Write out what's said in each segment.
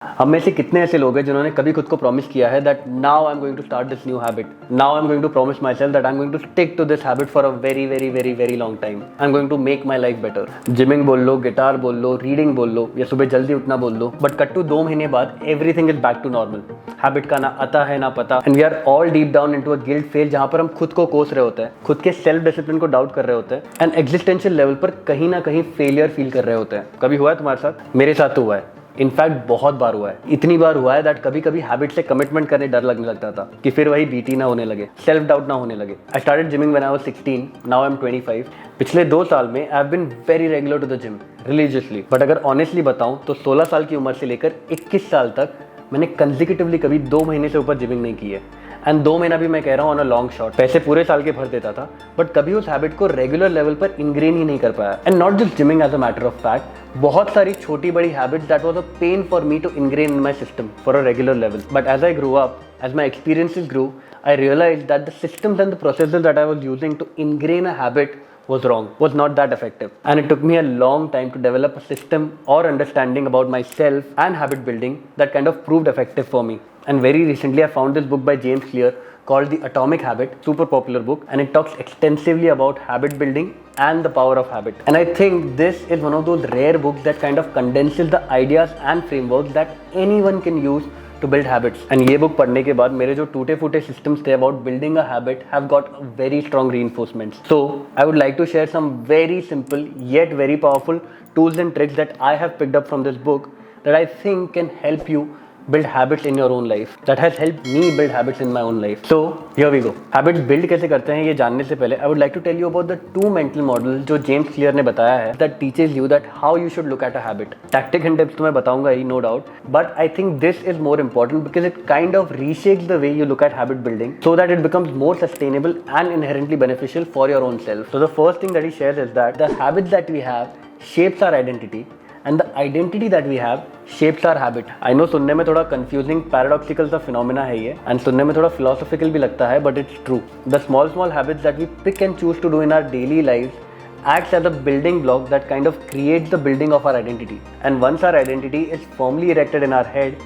हम में से कितने ऐसे लोग हैं जिन्होंने कभी खुद को प्रॉमिस किया है that now I am going to start this new habit, now I am going to promise myself that I am going to stick to this habit for a very very very very long time, I am going to make my life better. Gymming बोल लो, guitar बोल लो, reading बोल लो, या सुबह जल्दी उठना बोल लो, but कट्टू 2 महीने बाद everything is back to normal. Habit का ना आता है ना पता, and we are all deep down into a guilt phase, जहां पर हम खुद को कोस रहे होते हैं, खुद के सेल्फ डिसिप्लिन को डाउट कर रहे होते हैं, एंड एग्जिस्टेंशियल लेवल पर कहीं ना कहीं फेलियर फील कर रहे होते हैं। कभी हुआ है तुम्हारे साथ? मेरे साथ तो हुआ है, इनफैक्ट बहुत बार हुआ है। इतनी बार हुआ है दैट कभी कभी हैबिट से कमिटमेंट करने डर लगने लगता था कि फिर वही बीटी ना होने लगे, सेल्फ डाउट ना होने लगे। I started gymming when I was 16, now I am 25। पिछले 2 साल में I have been very regular to the gym religiously, but अगर ऑनेस्टली बताऊं तो 16 साल की उम्र से लेकर 21 साल तक मैंने कंसेक्यूटिवली कभी 2 महीने से ऊपर जिमिंग नहीं की है। एंड 2 महीना भी मैं कह रहा हूँ ऑन अ लॉन्ग शॉट। पैसे पूरे साल के भर देता था, बट कभी उस हैबिट को रेगुलर लेवल पर इंग्रेन ही नहीं कर पाया। And not just gyming as a matter of fact, बहुत सारी छोटी बड़ी habits that was a pain for me to ingrain in my system for a regular level. But as I grow up, as my experiences grew, I realized that the systems and the processes that I was using to ingrain a habit was wrong, was not that effective. And it took me a long time to develop a system or understanding about myself and habit building that kind of proved effective for me. And very recently I found this book by James Clear called The Atomic Habit, super popular book, and it talks extensively about habit building and the power of habit. And I think this is one of those rare books that kind of condenses the ideas and frameworks that anyone can use to build habits. And ये book पढ़ने के बाद मेरे जो टूटे फूटे systems थे about building a habit have got very strong reinforcements. So I would like to share some very simple yet very powerful tools and tricks that I have picked up from this book that I think can help you build habits in your own life, that has helped me build habits in my own life. So here we go. Habits build कैसे करते हैं ये जानने से पहले I would like to tell you about the 2 mental models जो James Clear ने बताया है that teaches you that how you should look at a habit. Tactic and tips तो मैं बताऊंगा ही, no doubt, but I think this is more important because it kind of reshapes the way you look at habit building so that it becomes more sustainable and inherently beneficial for your own self. So the first thing that he shares is that the habits that we have shapes our identity and the identity that we have shapes our habit. I know सुनने में थोड़ा confusing paradoxical सा phenomena है ये, and सुनने में थोड़ा philosophical भी लगता है, but it's true. The small habits that we pick and choose to do in our daily lives acts as a building block that kind of creates the building of our identity. And once our identity is firmly erected in our head,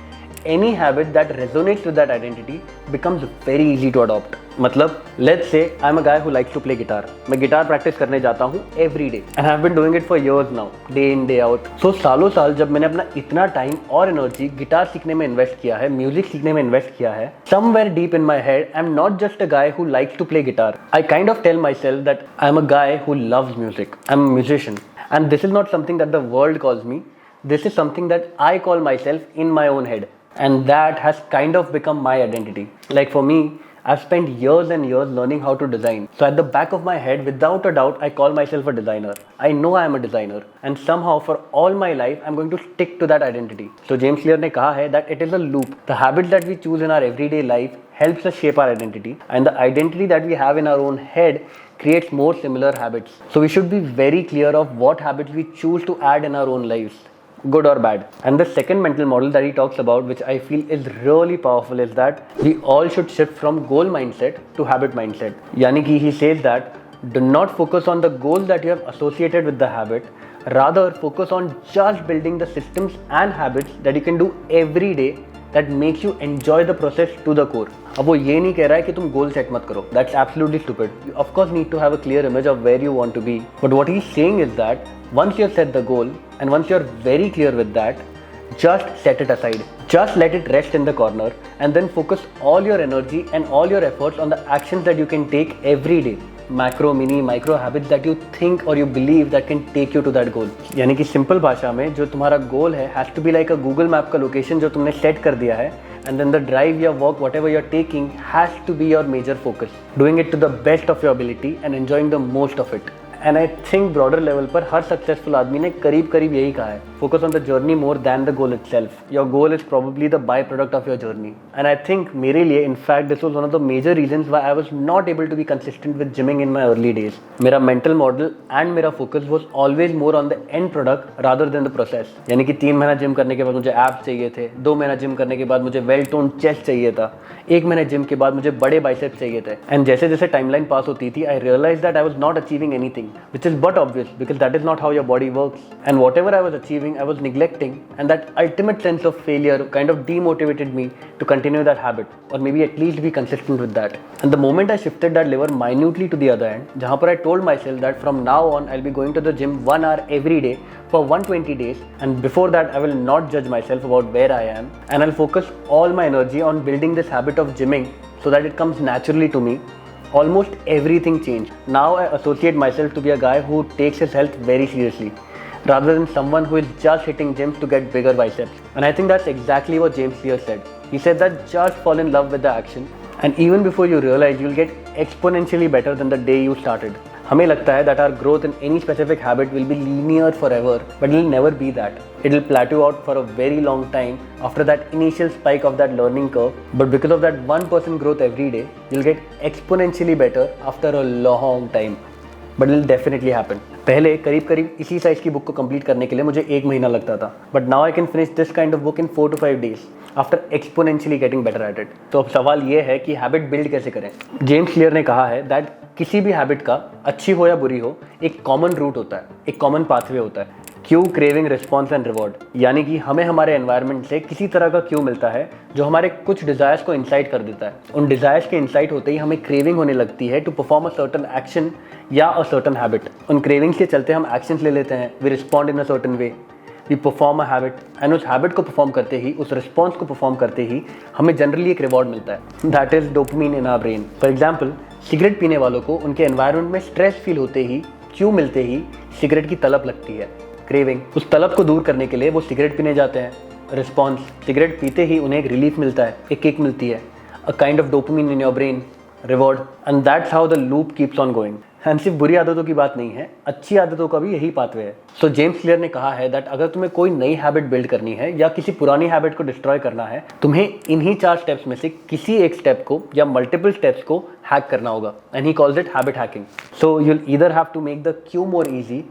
any habit that resonates with that identity becomes very easy to adopt. मतलब let's say I'm a guy who likes to play guitar. मैं guitar practice करने जाता हूँ every day and I've been doing it for years now, day in day out. So सालों साल जब मैंने अपना इतना टाइम और एनर्जी गिटार सीखने में इन्वेस्ट किया है, म्यूजिक सीखने में इन्वेस्ट किया है, somewhere deep in my head I'm not just a guy who likes to play guitar. I kind of tell myself that I'm a guy who loves music. I'm a musician, and this is not something that the world calls me. This is something that I call myself in my own head. And that has kind of become my identity. Like for me, I've spent years and years learning how to design. So at the back of my head, without a doubt, I call myself a designer. I know I am a designer. And somehow for all my life, I'm going to stick to that identity. So James Clear ने कहा है that it is a loop. The habits that we choose in our everyday life helps us shape our identity. And the identity that we have in our own head creates more similar habits. So we should be very clear of what habits we choose to add in our own lives, good or bad. And the second mental model that he talks about, which I feel is really powerful, is that we all should shift from goal mindset to habit mindset. Yani ki he says that do not focus on the goals that you have associated with the habit, rather focus on just building the systems and habits that you can do every day that makes you enjoy the process to the core. अब वो ये नहीं कह रहा है कि तुम goal set मत करो. That's absolutely stupid. You of course need to have a clear image of where you want to be. But what he's saying is that once you have set the goal and once you're very clear with that, just set it aside. Just let it rest in the corner and then focus all your energy and all your efforts on the actions that you can take every day. Macro, mini, micro habits that you think or you believe that can take you to that goal. यानी कि simple भाषा में जो तुम्हारा गोल है has to be like a Google Map का location जो तुमने सेट कर दिया है, and then the drive या work whatever you're taking has to be your major focus. Doing it to the best of your ability and enjoying the most of it. And I think broader level पर हर successful आदमी ने करीब करीब यही कहा है, focus on the journey more than the goal itself. Your goal is probably the by product of your journey. And I think मेरे लिए in fact this was one of the major reasons why I was not able to be consistent with gymming in my early days. मेरा mental model and मेरा focus was always more on the end product rather than the process. यानी कि 3 महीना gym करने के बाद मुझे abs चाहिए थे, 2 महीना जिम करने के बाद मुझे वेल टोन चेस्ट चाहिए था, 1 महीने जिम के बाद मुझे बड़े बाइसेप्स चाहिए थे. एंड जैसे जैसे टाइमलाइन पास होती थी, I realise that I was not achieving anything. which is but obvious because that is not how your body works. And whatever I was achieving, I was neglecting, and that ultimate sense of failure kind of demotivated me to continue that habit, or maybe at least be consistent with that. And the moment I shifted that lever minutely to the other end, जहाँ पर I told myself that from now on I'll be going to the gym 1 hour every day for 120 days, and before that I will not judge myself about where I am, and I'll focus all my energy on building this habit of gymming so that it comes naturally to me. Almost everything changed. Now I associate myself to be a guy who takes his health very seriously, rather than someone who is just hitting gyms to get bigger biceps. And I think that's exactly what James Clear said. He said that just fall in love with the action, and even before you realize, you'll get exponentially better than the day you started. हमें लगता है that our growth in any specific habit will be linear forever, but it will never be that. It will plateau out for a very long time after that initial spike of that learning curve. But because of that 1% growth every day, you'll get exponentially better after a long time. But it will definitely happen. पहले करीब इसी size की book को complete करने के लिए मुझे 1 महीना लगता था, but now I can finish this kind of book in 4 to 5 days after exponentially getting better at it. तो अब सवाल ये है कि हैबिट बिल्ड कैसे करें. जेम्स क्लियर ने कहा है दैट किसी भी हैबिट का, अच्छी हो या बुरी हो, एक कॉमन रूट होता है, एक कॉमन पाथवे होता है. Q, craving, response and reward. यानी कि हमें हमारे एनवायरनमेंट से किसी तरह का क्यू मिलता है जो हमारे कुछ डिजायर्स को इंसाइट कर देता है. उन डिजायर्स के इंसाइट होते ही हमें क्रेविंग होने लगती है to perform a certain action या अ सर्टन हैबिट. उन क्रेविंग्स के चलते हम एक्शंस ले लेते हैं. We respond in a certain way, we perform a habit, and उस हैबिट को परफॉर्म करते ही, उस रिस्पॉन्स को परफॉर्म करते ही हमें जनरली एक रिवॉर्ड मिलता है. That is dopamine in our brain. For example, cigarette पीने वालों को उनके एनवायरनमेंट में स्ट्रेस फील होते ही, क्यू मिलते ही सिगरेट की तलब लगती है, क्रेविंग. उस तलब को दूर करने के लिए वो सिगरेट पीने जाते हैं. रिस्पॉन्स, सिगरेट पीते ही उन्हें एक रिलीफ मिलता है, एक किक मिलती है, a kind of dopamine in your brain. Reward, and that's how the loop keeps on going. And सिर्फ बुरी आदतों की बात नहीं है, अच्छी आदतों का भी यही पाथवे है. सो जेम्स क्लियर ने कहा है दैट अगर तुम्हें कोई नई हैबिट बिल्ड करनी है या किसी पुरानी हैबिट को डिस्ट्रॉय करना है, तुम्हें इन्हीं 4 स्टेप्स में से किसी एक स्टेप को या मल्टीपल स्टेप्स को हैक करना होगा. And he calls it habit hacking. So you'll either have to make the cue more easy,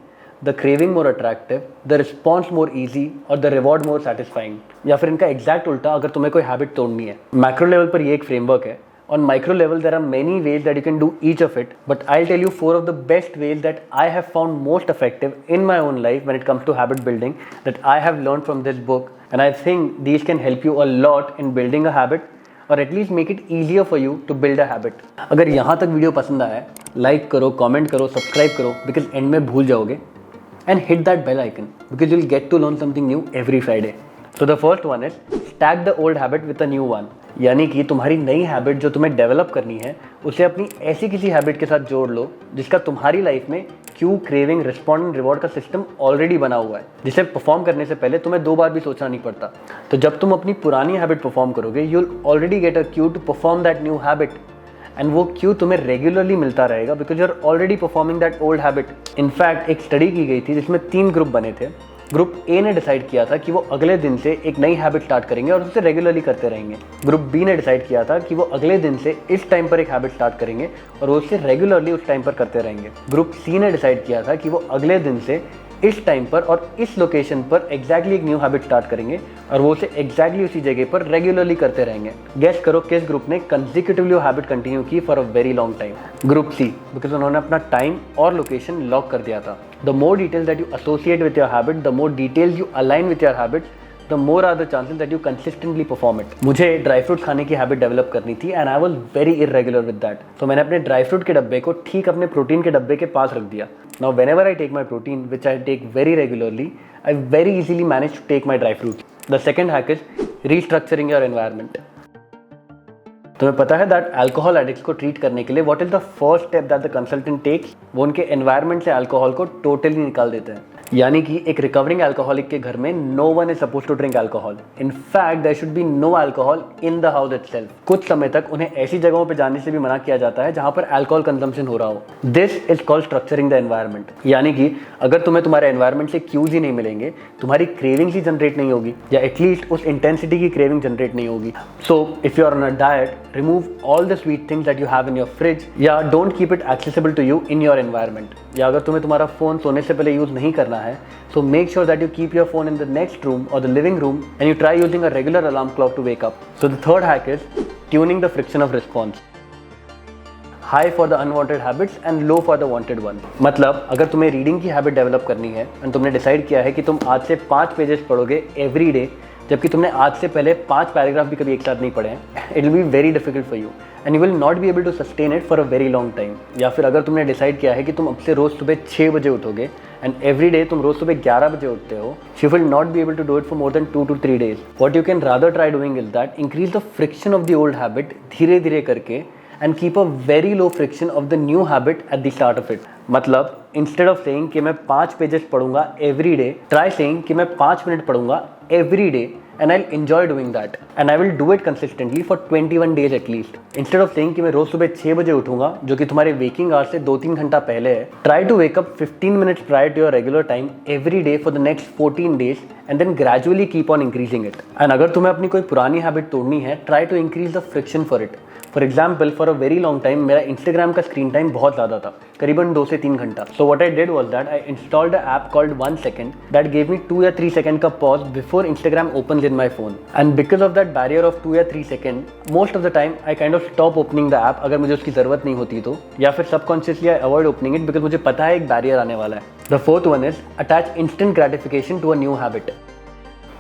the craving more attractive, the response more easy और द रिवॉर्ड मोर सेटिस्फाइंग. या फिर इनका exact उल्टा अगर तुम्हें कोई हैबिट तोड़नी है. मैक्रो लेवल पर ये एक फ्रेमवर्क है. On micro level, there are many ways that you can do each of it, but I'll tell you 4 of the best ways that I have found most effective in my own life when it comes to habit building that I have learned from this book, and I think these can help you a lot in building a habit or at least make it easier for you to build a habit. अगर यहाँ तक video पसंद आया, like करो, comment करो, subscribe करो, because and में भूल जाओगे, and hit that bell icon because you'll get to learn something new every Friday. So the first one is stack the old habit with a new one. यानी कि तुम्हारी नई habit जो तुम्हें डेवलप करनी है, उसे अपनी ऐसी किसी हैबिट के साथ जोड़ लो जिसका तुम्हारी लाइफ में क्यू, क्रेविंग, रिस्पॉन्ड, रिवॉर्ड का सिस्टम ऑलरेडी बना हुआ है, जिसे परफॉर्म करने से पहले तुम्हें 2 बार भी सोचना नहीं पड़ता. तो जब तुम अपनी पुरानी हैबिट परफॉर्म करोगे, you will already get a cue to perform that new habit, and वो क्यू तुम्हें रेगुलरली मिलता रहेगा because you are already performing that old habit. In fact एक स्टडी की गई थी जिसमें 3 ग्रुप बने थे. ग्रुप ए ने डिसाइड किया था कि वो अगले दिन से एक नई हैबिट स्टार्ट करेंगे और उसे रेगुलरली करते रहेंगे. ग्रुप बी ने डिसाइड किया था कि वो अगले दिन से इस टाइम पर एक हैबिट स्टार्ट करेंगे और वो उसे रेगुलरली उस टाइम पर करते रहेंगे. ग्रुप सी ने डिसाइड किया था कि वो अगले दिन से इस टाइम पर और इस लोकेशन पर एग्जैक्टली एक न्यू हैबिट स्टार्ट करेंगे और वो उसे एग्जैक्टली उसी जगह पर रेगुलरली करते रहेंगे. गेस करो किस ग्रुप ने कंसेक्यूटिवली हैबिट कंटिन्यू की for a very long time. Group C, because उन्होंने अपना टाइम और लोकेशन लॉक कर दिया था. The more details that you associate with your habit, the more details you align with your habit, the more are the chances that you consistently perform it. मुझे dry fruit खाने की habit develop करनी थी and I was very irregular with that. तो मैंने अपने dry fruit के डब्बे को ठीक अपने प्रोटीन के डब्बे के पास रख दिया. Now whenever I take my protein which I take very regularly, I very easily manage to take my dry fruit. The second hack is restructuring your environment. तुम्हें पता है दैट अल्कोहल एडिक्ट्स को ट्रीट करने के लिए what is the first step that the consultant takes? वो उनके environment से अल्कोहल को टोटली निकाल देते हैं. यानी कि एक रिकवरिंग अल्कोहलिक के घर में no one is suppose to drink alcohol. In fact there should be no alcohol in the house itself. कुछ समय तक उन्हें ऐसी जगहों पे जाने से भी मना किया जाता है जहां पर अल्कोहल कंजम्पशन हो रहा हो. This is called structuring the environment. यानी कि अगर तुम्हें तुम्हारे एनवायरनमेंट से क्यूज ही नहीं मिलेंगे, तुम्हारी क्रेविंग्स ही जनरेट नहीं होगी या एटलीस्ट उस इंटेंसिटी की क्रेविंग जनरेट नहीं होगी. So if you are on a diet, remove all the sweet things that you have in your fridge, या don't keep it accessible to you in your environment. या अगर तुम्हें तुम्हारा phone सोने से पहले यूज नहीं करना है, so make sure that you keep your phone in the next room or the living room and you try using a regular alarm clock to wake up. So the third hack is tuning the friction of response. High for the unwanted habits and low for the wanted one. मतलब अगर तुम्हें reading की habit develop करनी है and तुमने decide किया है कि तुम आज से 5 पेजेस पढ़ोगे एवरी डे, जबकि तुमने आज से पहले 5 पैराग्राफ भी कभी एक साथ नहीं पढ़े हैं, it will be very difficult for you and you will not be able to sustain it for a very long time. या फिर अगर तुमने डिसाइड किया है कि तुम अब से रोज़ सुबह 6 बजे उठोगे एंड एवरी डे तुम रोज़ सुबह 11 बजे उठते हो, you will not be able to do it for more than 2 to 3 days। What you can rather try doing is that increase the friction of the old habit धीरे धीरे करके and keep a very low friction of the new habit at the start of it। मतलब instead of saying कि मैं 5 pages पढ़ूंगा every day, try saying कि मैं 5 minute पढ़ूंगा every day and I'll enjoy doing that and I will do it consistently for 21 days at least। Instead of saying कि मैं रोज सुबह 6 बजे उठूंगा, जो कि तुम्हारे waking hours से 2-3 घंटा पहले है, try to wake up 15 minutes prior to your regular time every day for the next 14 days and then gradually keep on increasing it। And अगर तुम्हें अपनी कोई पुरानी हैबिट तोड़नी है, try to increase the friction for it। For example for a very long time मेरा Instagram का screen time बहुत ज़्यादा था, करीबन 2 से 3 घंटा। So what I did was that I installed a app called 1 second that gave me 2 या 3 second का pause before Instagram opens in my phone. And because of that barrier of 2 या 3 second most of the time I kind of stop opening the app अगर मुझे उसकी ज़रूरत नहीं होती तो, या फिर subconsciously I avoid opening it because मुझे पता है एक बैरियर आने वाला है। The fourth one is attach instant gratification to a new habit.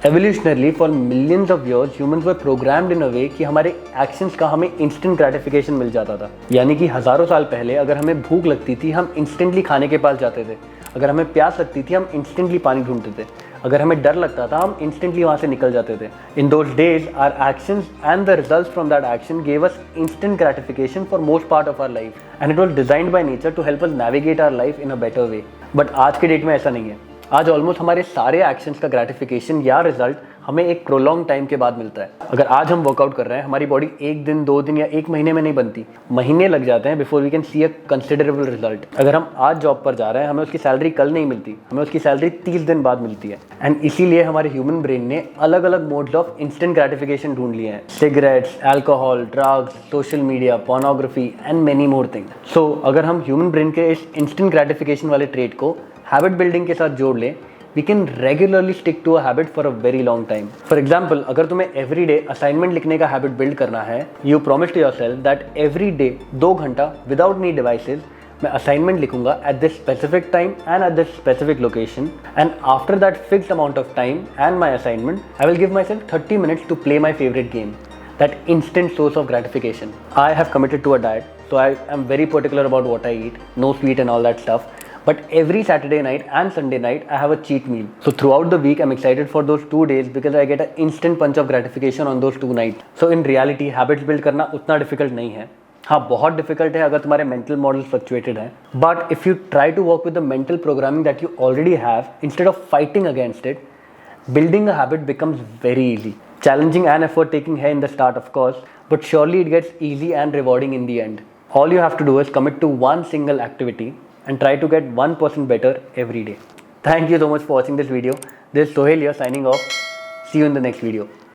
Evolutionarily for millions of years humans were programmed in a way कि हमारे एक्शंस का हमें इंस्टेंट ग्रेटिफिकेशन मिल जाता था। यानी कि हज़ारों साल पहले अगर हमें भूख लगती थी हम इंस्टेंटली खाने के पास जाते थे, अगर हमें प्यास लगती थी हम इंस्टेंटली पानी ढूंढते थे, अगर हमें डर लगता था हम इंस्टेंटली वहाँ से निकल जाते थे। In those days are actions and the results from that action gave us instant gratification for most part of our life and it was designed by nature to help us navigate our life in a better way. But आज के date में ऐसा नहीं है। आज almost हमारे सारे actions का ग्रेटिफिकेशन या रिजल्ट हमें एक प्रोलॉन्ग टाइम के बाद मिलता है। अगर आज हम वर्कआउट कर रहे हैं, हमारी बॉडी 1 दिन 2 दिन या 1 महीने में नहीं बनती, महीने लग जाते हैं before we can see a considerable result. अगर हम आज जॉब पर जा रहे हैं, हमें उसकी सैलरी कल नहीं मिलती, हमें उसकी सैलरी 30 दिन बाद मिलती है। एंड इसीलिए हमारे ह्यूमन ब्रेन ने अलग अलग मोड्स ऑफ इंस्टेंट ग्रेटिफिकेशन ढूंढ लिए हैं, cigarettes, alcohol, drugs, social media, pornography and many more things. So अगर हम ह्यूमन ब्रेन के इस इंस्टेंट ग्रेटिफिकेशन वाले ट्रेट को हैबिट बिल्डिंग के साथ जोड़ लें, we can regularly stick to a habit for a very long time। For example, अगर तुम्हें every day assignment लिखने का habit build करना है, you promise to yourself that every day 2 घंटा without any devices मैं assignment लिखूंगा at this specific time and at this specific location, and after that fixed amount of time and my assignment I will give myself 30 minutes to play my favorite game, that instant source of gratification। I have committed to a diet, so I am very particular about what I eat, no sweet and all that stuff। But every Saturday night and Sunday night I have a cheat meal। So throughout the week I'm excited for those 2 days because I get an instant punch of gratification on those 2 nights। So in reality habits build करना उतना difficult नहीं है। हाँ, बहुत difficult है अगर तुम्हारे mental model fluctuated हैं। But if you try to work with the mental programming that you already have instead of fighting against it, building a habit becomes very easy। Challenging and effort taking है in the start of course, but surely it gets easy and rewarding in the end। All you have to do is commit to one single activity and try to get 1% better every day। Thank you so much for watching this video। This is Sohail here signing off। See you in the next video।